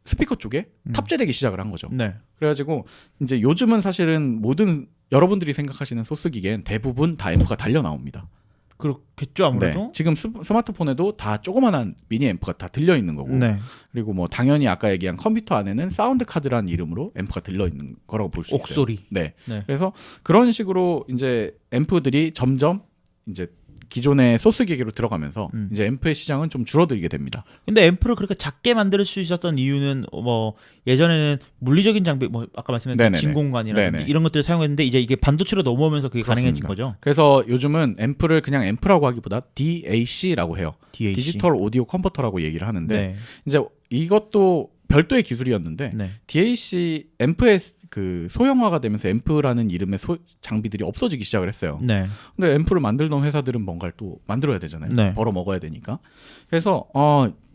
스피커 쪽에 탑재되기 시작을 한 거죠. 네. 그래가지고 이제 요즘은 사실은 모든 여러분들이 생각하시는 소스 기계는 대부분 다 앰프가 달려 나옵니다. 그렇겠죠 아무래도. 네. 지금 스마트폰에도 다 조그만한 미니 앰프가 다 들려 있는 거고. 네. 그리고 뭐 당연히 아까 얘기한 컴퓨터 안에는 사운드 카드라는 이름으로 앰프가 들려 있는 거라고 볼 수 있어요. 옥소리. 네. 네. 그래서 그런 식으로 이제 앰프들이 점점 이제 기존의 소스 기계로 들어가면서 이제 앰프의 시장은 좀 줄어들게 됩니다. 근데 앰프를 그렇게 작게 만들 수 있었던 이유는 뭐 예전에는 물리적인 장비 뭐 아까 말씀드린 진공관이라든지 이런 것들을 사용했는데 이제 이게 반도체로 넘어오면서 그게 그렇습니다. 가능해진 거죠. 그래서 요즘은 앰프를 그냥 앰프라고 하기보다 DAC라고 해요. DAC. 디지털 오디오 컨버터라고 얘기를 하는데 네. 이제 이것도 별도의 기술이었는데 네. DAC 앰프의 그 소형화가 되면서 앰프라는 이름의 장비들이 없어지기 시작을 했어요. 네. 근데 앰프를 만들던 회사들은 뭔가를 또 만들어야 되잖아요. 네. 벌어 먹어야 되니까. 그래서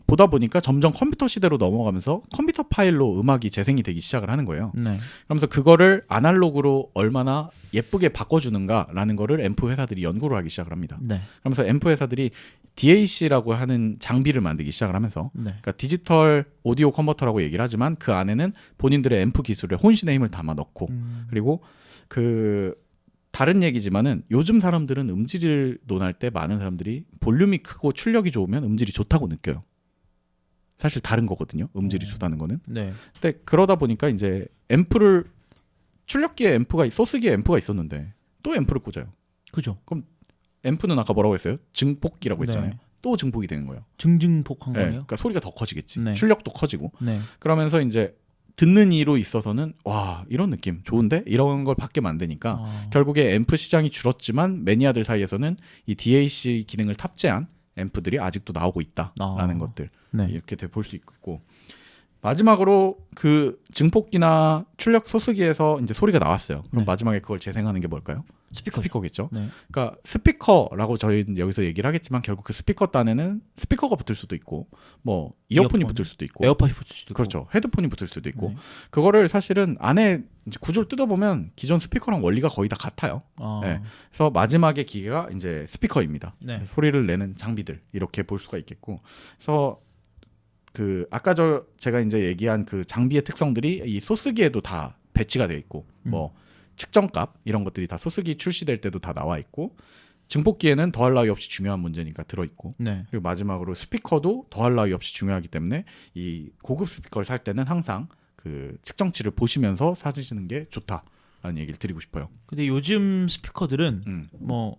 보다 보니까 점점 컴퓨터 시대로 넘어가면서 컴퓨터 파일로 음악이 재생이 되기 시작을 하는 거예요. 네. 그러면서 그거를 아날로그로 얼마나 예쁘게 바꿔주는가라는 거를 앰프 회사들이 연구를 하기 시작을 합니다. 네. 그러면서 앰프 회사들이 DAC라고 하는 장비를 만들기 시작을 하면서 네. 그러니까 디지털 오디오 컨버터라고 얘기를 하지만 그 안에는 본인들의 앰프 기술에 혼신의 힘을 담아 넣고 그리고 그 다른 얘기지만은 요즘 사람들은 음질을 논할 때 많은 사람들이 볼륨이 크고 출력이 좋으면 음질이 좋다고 느껴요. 사실 다른 거거든요. 음질이 좋다는 거는. 네. 근데 그러다 보니까 이제 앰프를 출력기에 앰프가 소스기에 앰프가 있었는데 또 앰프를 꽂아요. 그죠. 그럼 앰프는 아까 뭐라고 했어요? 증폭기라고 했잖아요. 네. 또 증폭이 되는 거예요. 증폭한 네, 거예요. 그러니까 소리가 더 커지겠지. 네. 출력도 커지고. 네. 그러면서 이제 듣는 이로 있어서는 와 이런 느낌 좋은데 이런 걸 받게 만드니까 결국에 앰프 시장이 줄었지만 매니아들 사이에서는 이 DAC 기능을 탑재한 앰프들이 아직도 나오고 있다라는 것들 네. 이렇게 볼 수 있고 마지막으로 그 증폭기나 출력 소스기에서 이제 소리가 나왔어요. 그럼 네. 마지막에 그걸 재생하는 게 뭘까요? 스피커겠죠. 네. 그러니까 스피커라고 저희는 여기서 얘기를 하겠지만 결국 그 스피커 단에는 스피커가 붙을 수도 있고 뭐 이어폰이 붙을 수도 있고 에어팟이 붙을 수도 있고 그렇죠. 헤드폰이 붙을 수도 있고 네. 그거를 사실은 안에 이제 구조를 뜯어보면 기존 스피커랑 원리가 거의 다 같아요. 네. 그래서 마지막에 기계가 이제 스피커입니다. 네. 소리를 내는 장비들 이렇게 볼 수가 있겠고 그래서 그 아까 제가 이제 얘기한 그 장비의 특성들이 이 소스기에도 다 배치가 되어 있고 뭐 측정값 이런 것들이 다 소스기 출시될 때도 다 나와 있고 증폭기에는 더할 나위 없이 중요한 문제니까 들어있고 네. 그리고 마지막으로 스피커도 더할 나위 없이 중요하기 때문에 이 고급 스피커를 살 때는 항상 그 측정치를 보시면서 사시는 게 좋다라는 얘기를 드리고 싶어요. 근데 요즘 스피커들은 뭐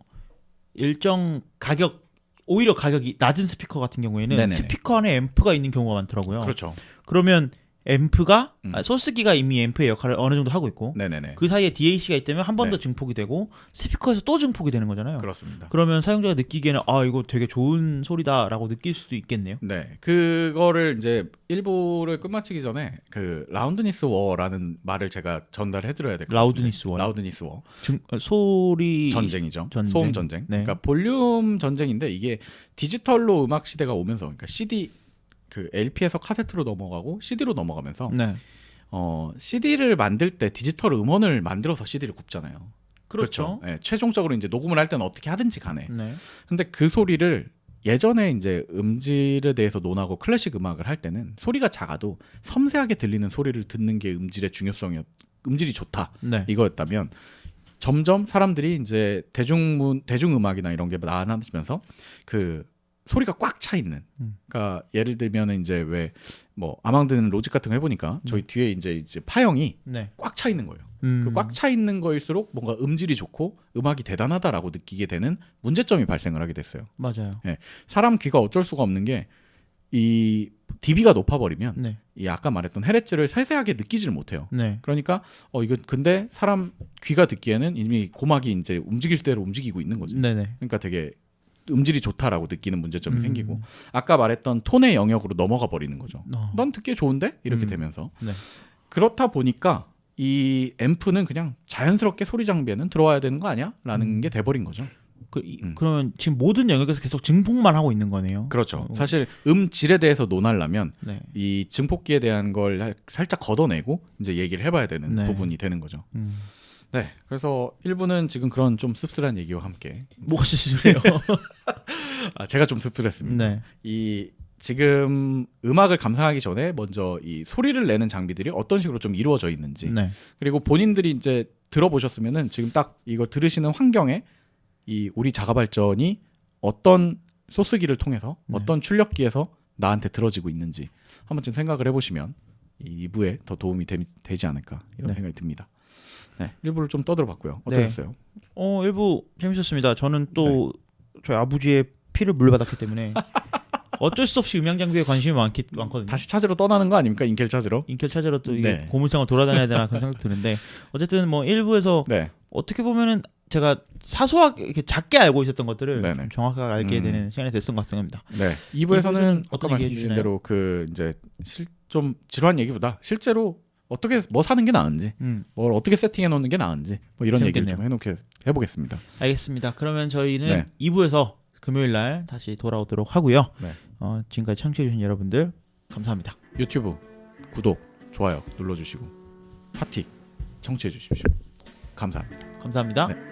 일정 가격 오히려 가격이 낮은 스피커 같은 경우에는 네네네. 스피커 안에 앰프가 있는 경우가 많더라고요. 그렇죠. 그러면 앰프가 소스기가 이미 앰프의 역할을 어느 정도 하고 있고 네네네. 그 사이에 DAC가 있다면 한 번 더 네. 증폭이 되고 스피커에서 또 증폭이 되는 거잖아요. 그렇습니다. 그러면 사용자가 느끼기에는 이거 되게 좋은 소리다라고 느낄 수도 있겠네요. 네, 그거를 이제 일부를 끝마치기 전에 그 라운드니스 워라는 말을 제가 전달해드려야 될 것 같아요. 라우드니스 워. 라우드니스 워. 소리 전쟁이죠. 전쟁. 소음 전쟁. 네. 그러니까 볼륨 전쟁인데 이게 디지털로 음악 시대가 오면서, 그러니까 CD 그 LP에서 카세트로 넘어가고 CD로 넘어가면서 네. CD를 만들 때 디지털 음원을 만들어서 CD를 굽잖아요. 그렇죠. 네, 최종적으로 이제 녹음을 할 때는 어떻게 하든지 간에. 네. 근데 그 소리를 예전에 이제 음질에 대해서 논하고 클래식 음악을 할 때는 소리가 작아도 섬세하게 들리는 소리를 듣는 게 음질의 음질이 좋다. 네. 이거였다면 점점 사람들이 이제 대중음악이나 이런 게 나아지면서 그 소리가 꽉 차 있는. 그러니까 예를 들면 이제 왜 뭐 아망드는 로직 같은 거 해보니까 저희 뒤에 이제 파형이 네. 꽉 차 있는 거예요. 그 꽉 차 있는 거일수록 뭔가 음질이 좋고 음악이 대단하다라고 느끼게 되는 문제점이 발생을 하게 됐어요. 맞아요. 네. 사람 귀가 어쩔 수가 없는 게 이 dB가 높아버리면 네. 이 아까 말했던 헤르츠를 세세하게 느끼질 못해요. 네. 그러니까 이거 근데 사람 귀가 듣기에는 이미 고막이 이제 움직일 대로 움직이고 있는 거지. 네네. 그러니까 되게 음질이 좋다라고 느끼는 문제점이 생기고 아까 말했던 톤의 영역으로 넘어가 버리는 거죠. 넌 듣기에 좋은데? 이렇게 되면서 네. 그렇다 보니까 이 앰프는 그냥 자연스럽게 소리 장비에는 들어와야 되는 거 아니야? 라는 게 돼버린 거죠. 그러면 지금 모든 영역에서 계속 증폭만 하고 있는 거네요. 그렇죠. 사실 음질에 대해서 논하려면 네. 이 증폭기에 대한 걸 살짝 걷어내고 이제 얘기를 해봐야 되는 네. 부분이 되는 거죠. 네, 그래서 1부는 지금 그런 좀 씁쓸한 얘기와 함께 뭐가 씁쓸해요? 제가 좀 씁쓸했습니다. 네. 이 지금 음악을 감상하기 전에 먼저 이 소리를 내는 장비들이 어떤 식으로 좀 이루어져 있는지 네. 그리고 본인들이 이제 들어보셨으면은 지금 딱 이거 들으시는 환경에 이 우리 자가 발전이 어떤 소스기를 통해서 어떤 출력기에서 나한테 들어지고 있는지 한 번쯤 생각을 해보시면 이 2부에 더 도움이 되지 않을까 이런 생각이 듭니다. 네, 1부를 좀 떠들어봤고요. 어떠셨어요? 1부 재밌었습니다. 저는 또 저희 아버지의 피를 물려받았기 때문에 어쩔 수 없이 음향 장비에 관심이 많거든요. 다시 찾으러 떠나는 거 아닙니까? 인켈 찾으러? 인켈 찾으러 또 이게 고물상을 돌아다녀야 되나 그런 생각 드는데 어쨌든 뭐 1부에서 어떻게 보면은 제가 사소하게 이렇게 작게 알고 있었던 것들을 좀 정확하게 알게 되는 시간이 됐던 것 같습니다. 네. 2부에서는 아까 말씀드린 대로 그 이제 좀 지루한 얘기보다 실제로 어떻게 뭐 사는 게 나은지, 뭘 어떻게 세팅해 놓는 게 나은지 뭐 이런 재밌겠네요. 얘기를 좀 해보겠습니다. 알겠습니다. 그러면 저희는 2부에서 금요일 날 다시 돌아오도록 하고요. 지금까지 청취해 주신 여러분들 감사합니다. 유튜브 구독, 좋아요 눌러주시고 파티 청취해 주십시오. 감사합니다. 감사합니다. 네.